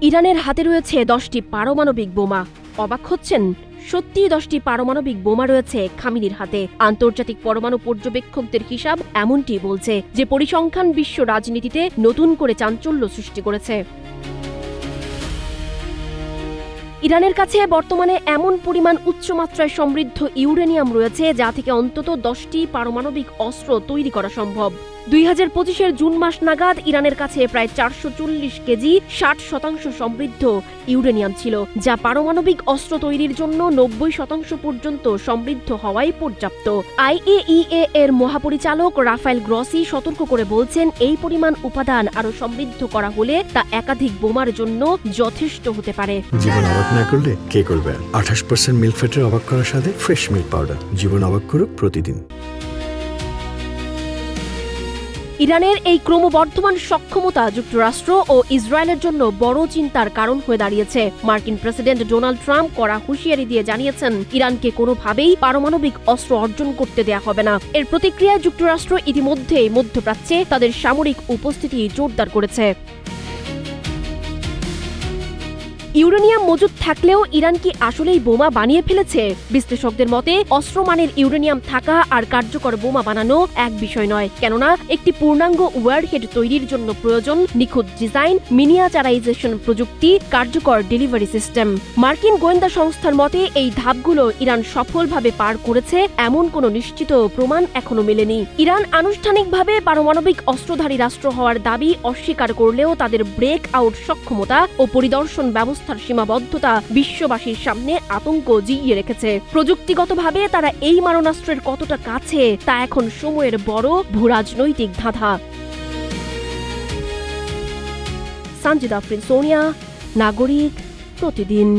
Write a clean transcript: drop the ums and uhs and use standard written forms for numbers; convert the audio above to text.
ইরানের হাতে রয়েছে 10টি পারমাণবিক বোমা। অবাক হচ্ছেন? সত্যিই 10টি পারমাণবিক বোমা রয়েছে খামিনির হাতে। আন্তর্জাতিক পরমাণু পর্যবেক্ষকদের হিসাব এমনটি বলছে, যে পরিসংখ্যান বিশ্ব রাজনীতিতে নতুন করে চাঞ্চল্য সৃষ্টি করেছে। ইরানের কাছে বর্তমানে এমন পরিমাণ উচ্চমাত্রায় সমৃদ্ধ ইউরেনিয়াম রয়েছে, যা থেকে অন্তত 10টি পারমাণবিক অস্ত্র তৈরি করা সম্ভব। 2025-এর জুন মাস নাগাদ ইরানের কাছে প্রায় 440 কেজি 60% সমৃদ্ধ ইউরেনিয়াম ছিল, যা পারমাণবিক অস্ত্র তৈরির জন্য 90% পর্যন্ত সমৃদ্ধ হওয়াই পর্যাপ্ত। IAEA এর মহাপরিচালক রাফায়েল গ্রসি সতর্ক করে বলছেন, এই পরিমাণ উপাদান আরো সমৃদ্ধ করা হলে তা একাধিক বোমার জন্য যথেষ্ট হতে পারে। জীবন অবাক না করলে কে করবে? 28% মিল্ক ফ্যাটের অবাক করার সাথে ফ্রেশ মিল্ক পাউডার। জীবন অবাক করুক প্রতিদিন। ইরানের এই ক্রমবর্ধমান সক্ষমতা যুক্তরাষ্ট্র ও ইসরায়েলের জন্য বড় চিন্তার কারণ হয়ে দাঁড়িয়েছে। মার্কিন প্রেসিডেন্ট ডোনাল্ড ট্রাম্প কড়া হুঁশিয়ারি দিয়ে জানিয়েছেন, ইরানকে কোনোভাবেই পারমাণবিক অস্ত্র অর্জন করতে দেয়া হবে না। এর প্রতিক্রিয়ায় যুক্তরাষ্ট্র ইতিমধ্যেই মধ্যপ্রাচ্যে তাদের সামরিক উপস্থিতি জোরদার করেছে। ইউরেনিয়াম মজুদ থাকলেও ইরান কি আসলেই বোমা বানিয়ে ফেলেছে? বিশ্লেষকদের মতে, অস্ত্রমানের ইউরেনিয়াম থাকা আর কার্যকর বোমা বানানো এক বিষয় নয়, কেননা একটি পূর্ণাঙ্গ ওয়ারহেড তৈরির জন্য প্রয়োজন নিখুঁত ডিজাইন, মিনিয়াচারাইজেশন প্রযুক্তি, কার্যকর ডেলিভারি সিস্টেম। মার্কিন গোয়েন্দা সংস্থার মতে, এই ধাপগুলো ইরান সফলভাবে পার করেছে এমন কোনো নিশ্চিত প্রমাণ এখনো মেলেনি। ইরান আনুষ্ঠানিকভাবে পারমাণবিক অস্ত্রধারী রাষ্ট্র হওয়ার দাবি অস্বীকার করলেও তাদের ব্রেক আউট সক্ষমতা ও পরিদর্শন ব্যবস্থার সীমাবদ্ধতা বিশ্ববাসীর সামনে আতঙ্ক জিইয়ে রেখেছে। প্রযুক্তিগতভাবে তারা এই মারণাস্ত্রের কতটা কাছে, তা এখন সময়ের বড় ভূরাজনৈতিক ধাঁধা। সঞ্জিদা আফরিন, সোনিয়া, নাগরিক, প্রতিদিন।